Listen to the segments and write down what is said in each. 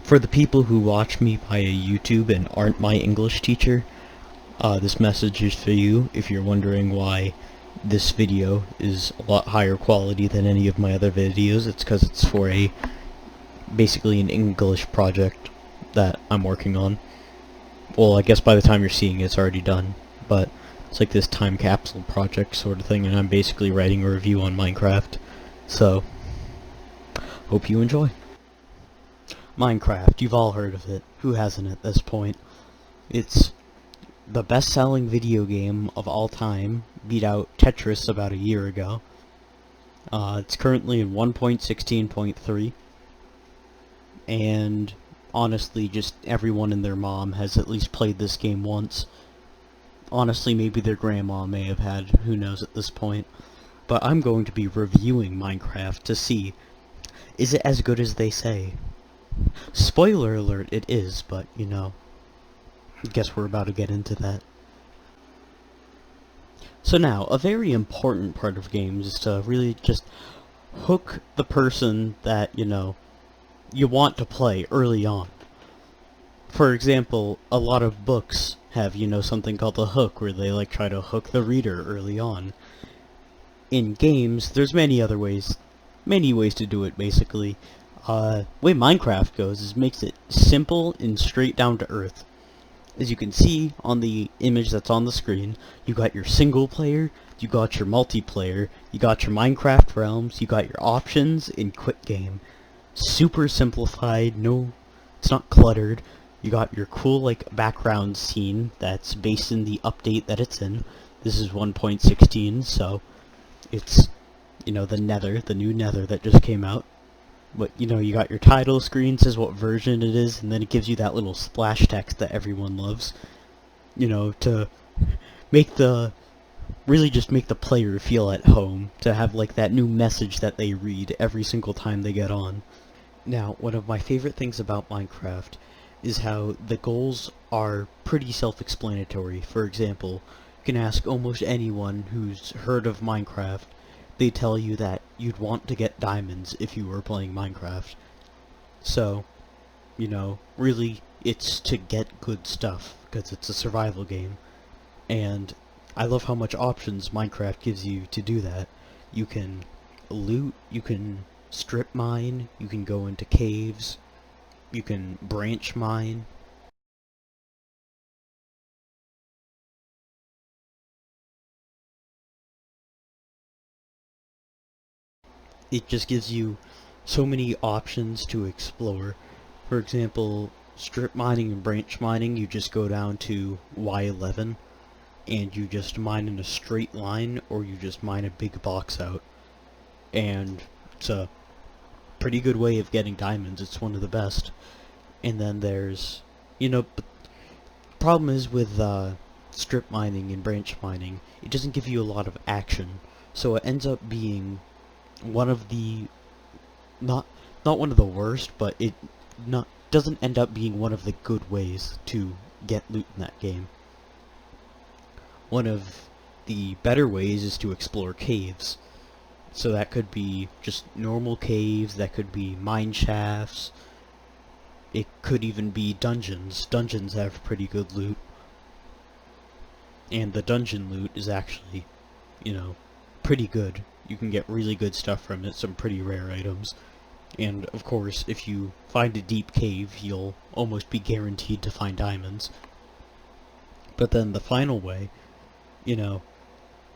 For the people who watch me via YouTube and aren't my English teacher, this message is for you. If you're wondering why this video is a lot higher quality than any of my other videos, it's because it's for basically an English project that I'm working on. Well, I guess by the time you're seeing it, it's already done, but it's like this time capsule project sort of thing, and I'm basically writing a review on Minecraft. So, hope you enjoy. Minecraft, you've all heard of it. Who hasn't at this point? It's the best-selling video game of all time, beat out Tetris about a year ago. It's currently in 1.16.3, and honestly, just everyone and their mom has at least played this game once. Honestly, maybe their grandma may have had, who knows at this point. But I'm going to be reviewing Minecraft to see, is it as good as they say? Spoiler alert, it is, but, you know, I guess we're about to get into that. So now, a very important part of games is to really just hook the person that, you know, you want to play early on. For example, a lot of books have, you know, something called the hook, where they like try to hook the reader early on. In games, there's many ways to do it, basically. Way Minecraft goes is makes it simple and straight down to earth. As you can see on the image that's on the screen, you got your single player, you got your multiplayer, you got your Minecraft realms, you got your options in quick game. Super simplified, no, it's not cluttered. You got your cool, like, background scene that's based in the update that it's in. This is 1.16, so it's, you know, the new nether that just came out. But, you know, you got your title screen, says what version it is, and then it gives you that little splash text that everyone loves. You know, to really just make the player feel at home, to have, like, that new message that they read every single time they get on. Now, one of my favorite things about Minecraft is how the goals are pretty self-explanatory. For example, you can ask almost anyone who's heard of Minecraft. They tell you that you'd want to get diamonds if you were playing Minecraft. So, you know, really, it's to get good stuff, because it's a survival game. And I love how much options Minecraft gives you to do that. You can loot, you can strip mine, you can go into caves, you can branch mine. It just gives you so many options to explore. For example, strip mining and branch mining, you just go down to Y11 and you just mine in a straight line, or you just mine a big box out. And it's a pretty good way of getting diamonds. It's one of the best. And then there's, you know, but the problem is with strip mining and branch mining, it doesn't give you a lot of action. So it ends up being one of the not one of the worst, but it doesn't end up being one of the good ways to get loot in that game. One of the better ways is to explore caves. So that could be just normal caves, that could be mine shafts, it could even be dungeons. Dungeons have pretty good loot. And the dungeon loot is actually, you know, pretty good. You can get really good stuff from it, some pretty rare items. And, of course, if you find a deep cave, you'll almost be guaranteed to find diamonds. But then the final way, you know,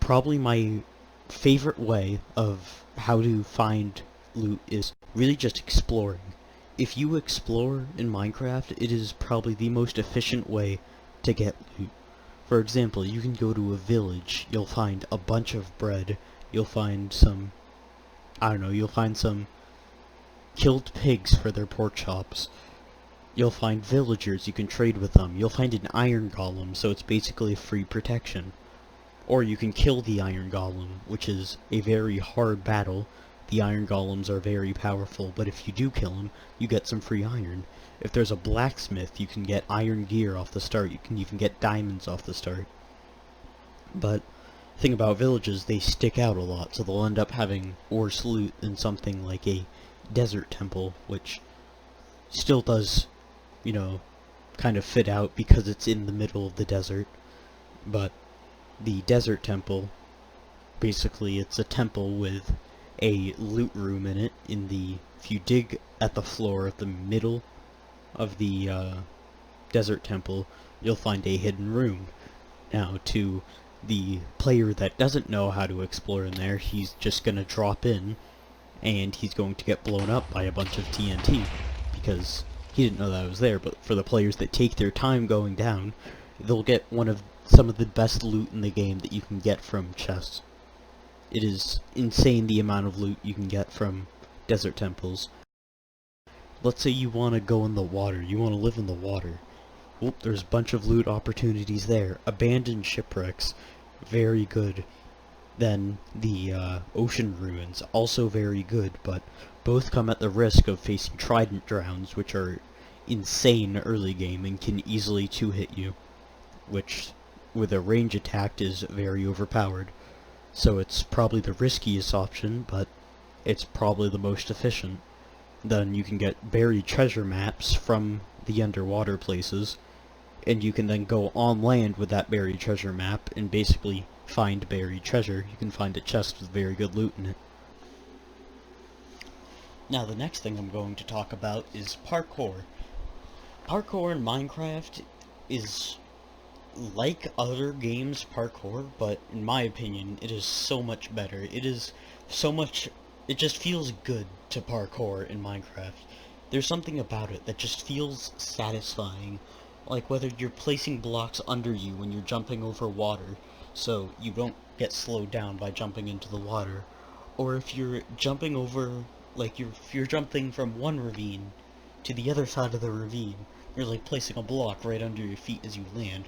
probably my favorite way of how to find loot is really just exploring. If you explore in Minecraft, it is probably the most efficient way to get loot. For example, you can go to a village, you'll find a bunch of bread, you'll find some, I don't know, you'll find some killed pigs for their pork chops. You'll find villagers, you can trade with them. You'll find an iron golem, so it's basically free protection. Or you can kill the iron golem, which is a very hard battle. The iron golems are very powerful, but if you do kill them, you get some free iron. If there's a blacksmith, you can get iron gear off the start. You can even get diamonds off the start. But the thing about villages, they stick out a lot, so they'll end up having worse loot than something like a desert temple, which still does, you know, kind of fit out because it's in the middle of the desert. But the desert temple, basically it's a temple with a loot room in it. If you dig at the floor at the middle of the desert temple, you'll find a hidden room. Now, to the player that doesn't know how to explore in there, he's just gonna drop in, and he's going to get blown up by a bunch of TNT, because he didn't know that was there. But for the players that take their time going down, they'll get some of the best loot in the game that you can get from chests. It is insane the amount of loot you can get from desert temples. Let's say you want to go in the water, you want to live in the water. Well, there's a bunch of loot opportunities there. Abandoned shipwrecks, very good. Then the ocean ruins, also very good, but both come at the risk of facing trident drowns, which are insane early game and can easily two-hit you, which with a range attack is very overpowered. So it's probably the riskiest option, but it's probably the most efficient. Then you can get buried treasure maps from the underwater places, and you can then go on land with that buried treasure map and basically find buried treasure. You can find a chest with very good loot in it. Now the next thing I'm going to talk about is parkour. Parkour in Minecraft is like other games parkour, but in my opinion it is so much better. It just feels good to parkour in Minecraft. There's something about it that just feels satisfying. Like whether you're placing blocks under you when you're jumping over water, so you don't get slowed down by jumping into the water, or if you're jumping over, like if you're jumping from one ravine to the other side of the ravine, you're like placing a block right under your feet as you land.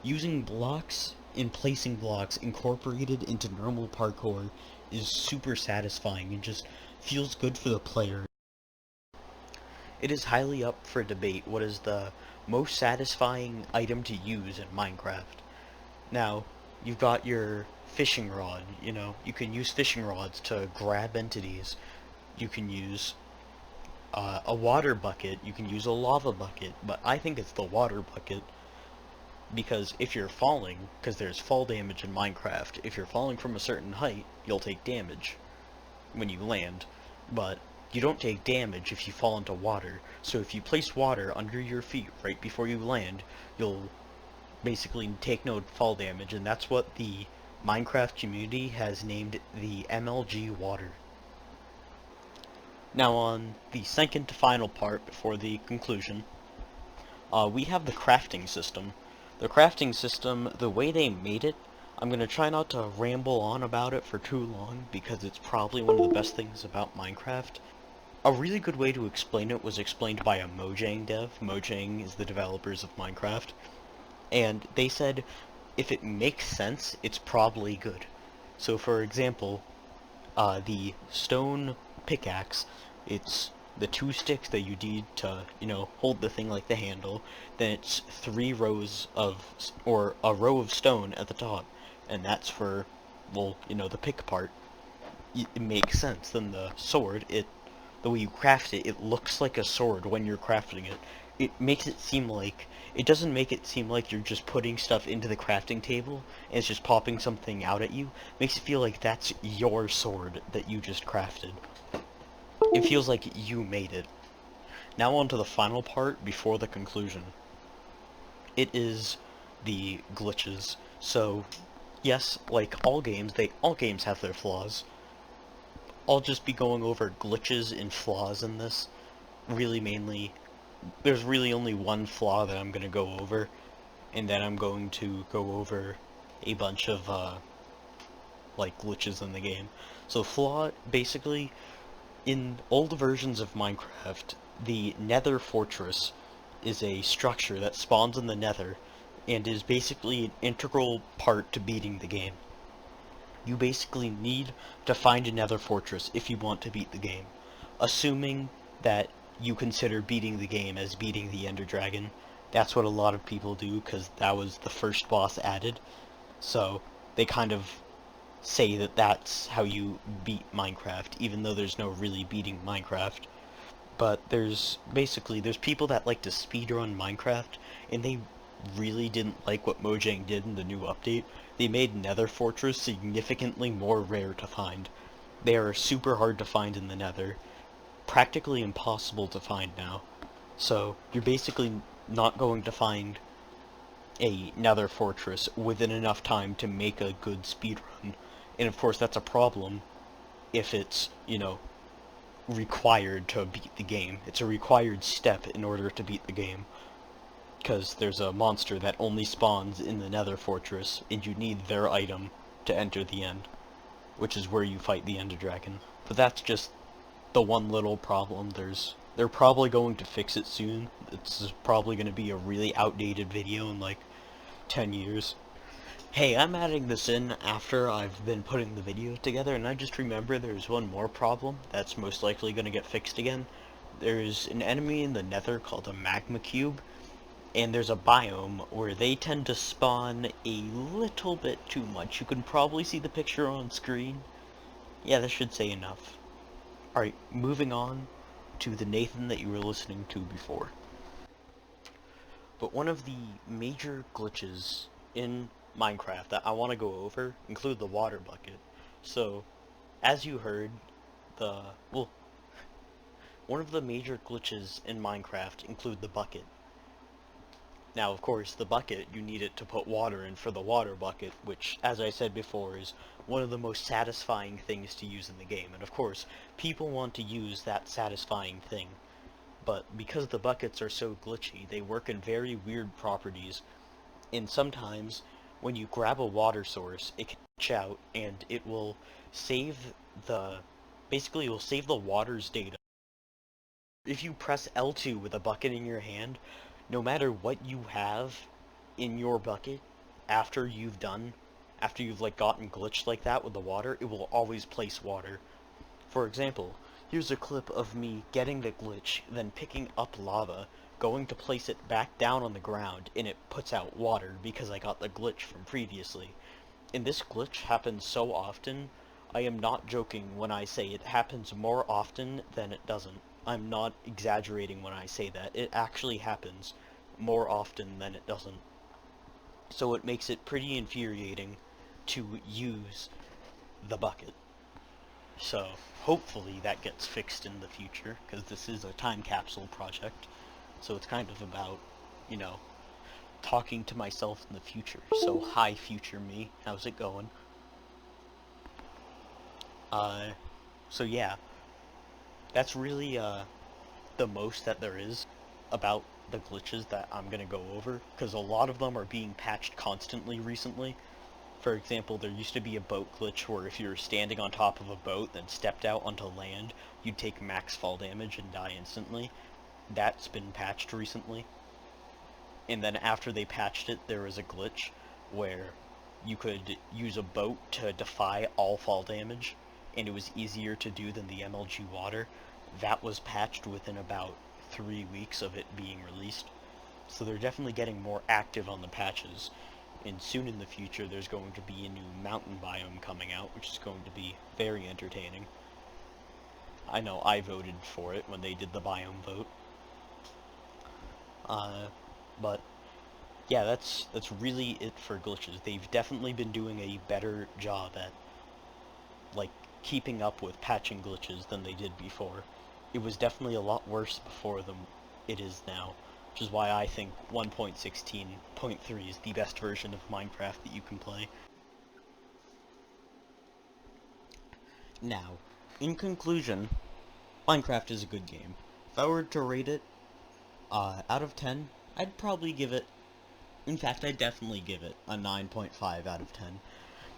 Using blocks and placing blocks incorporated into normal parkour is super satisfying and just feels good for the player. It is highly up for debate what is the most satisfying item to use in Minecraft. Now, you've got your fishing rod, you can use fishing rods to grab entities. You can use a water bucket, you can use a lava bucket, but I think it's the water bucket, because if you're falling, because there's fall damage in Minecraft, if you're falling from a certain height, you'll take damage when you land, but you don't take damage if you fall into water. So if you place water under your feet right before you land, you'll basically take no fall damage, and that's what the Minecraft community has named the MLG water. Now on the second to final part before the conclusion, we have the crafting system. The crafting system, the way they made it, I'm going to try not to ramble on about it for too long, because it's probably one of the best things about Minecraft. A really good way to explain it was explained by a Mojang dev. Mojang is the developers of Minecraft. And they said, if it makes sense, it's probably good. So for example, the stone pickaxe, it's the two sticks that you need to, hold the thing like the handle. Then it's 3 rows of, or a row of stone at the top. And that's for, well, the pick part. It makes sense. Then the sword, the way you craft it, it looks like a sword when you're crafting it. It doesn't make it seem like you're just putting stuff into the crafting table and it's just popping something out at you. It makes it feel like that's your sword that you just crafted. It feels like you made it. Now on to the final part before the conclusion. It is the glitches. So, yes, like all games have their flaws. I'll just be going over glitches and flaws in this. Really mainly, there's really only one flaw that I'm going to go over, and then I'm going to go over a bunch of, glitches in the game. So flaw, basically, in old versions of Minecraft, the Nether Fortress is a structure that spawns in the Nether, and is basically an integral part to beating the game. You basically need to find a Nether Fortress if you want to beat the game, assuming that you consider beating the game as beating the Ender Dragon. That's what a lot of people do, because that was the first boss added, so they kind of say that that's how you beat Minecraft, even though there's no really beating Minecraft. But there's people that like to speedrun Minecraft, and they really didn't like what Mojang did in the new update. They made Nether Fortress significantly more rare to find. They are super hard to find in the Nether, practically impossible to find now. So you're basically not going to find a Nether Fortress within enough time to make a good speedrun. And of course that's a problem if it's, required to beat the game. It's a required step in order to beat the game. Because there's a monster that only spawns in the Nether Fortress, and you need their item to enter the end, which is where you fight the Ender Dragon. But that's just the one little problem. They're probably going to fix it soon. It's probably going to be a really outdated video in like 10 years. Hey, I'm adding this in after I've been putting the video together, and I just remember there's one more problem that's most likely going to get fixed again. There's an enemy in the Nether called a magma cube, and there's a biome where they tend to spawn a little bit too much. You can probably see the picture on screen. Yeah, that should say enough. Alright, moving on to the Nathan that you were listening to before. But one of the major glitches in Minecraft that I want to go over include the water bucket. So, as you heard, one of the major glitches in Minecraft include the bucket. Now, of course, the bucket, you need it to put water in for the water bucket, which, as I said before, is one of the most satisfying things to use in the game. And of course, people want to use that satisfying thing. But because the buckets are so glitchy, they work in very weird properties. And sometimes, when you grab a water source, it can glitch out, and it will save basically it will save the water's data. If you press L2 with a bucket in your hand, no matter what you have in your bucket, after you've gotten glitched like that with the water, it will always place water. For example, here's a clip of me getting the glitch, then picking up lava, going to place it back down on the ground, and it puts out water because I got the glitch from previously. And this glitch happens so often, I am not joking when I say it happens more often than it doesn't. I'm not exaggerating when I say that. It actually happens more often than it doesn't. So it makes it pretty infuriating to use the bucket. So hopefully that gets fixed in the future, because this is a time capsule project. So it's kind of about, talking to myself in the future. So hi future me, how's it going? So yeah, that's really the most that there is about the glitches that I'm gonna go over, because a lot of them are being patched constantly recently. For example, there used to be a boat glitch where if you were standing on top of a boat then stepped out onto land, you'd take max fall damage and die instantly. That's been patched recently. And then after they patched it, there was a glitch where you could use a boat to defy all fall damage, and it was easier to do than the MLG water. That was patched within about 3 weeks of it being released. So they're definitely getting more active on the patches. And soon in the future there's going to be a new mountain biome coming out, which is going to be very entertaining. I know I voted for it when they did the biome vote. But yeah, that's really it for glitches. They've definitely been doing a better job at keeping up with patching glitches than they did before. It was definitely a lot worse before than it is now, which is why I think 1.16.3 is the best version of Minecraft that you can play. Now, in conclusion, Minecraft is a good game. If I were to rate it out of 10, I'd probably give it, in fact, I'd definitely give it a 9.5 out of 10.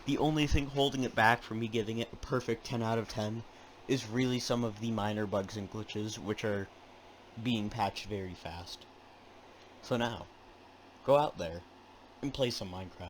The only thing holding it back from me giving it a perfect 10 out of 10 is really some of the minor bugs and glitches, which are being patched very fast. So now, go out there and play some Minecraft.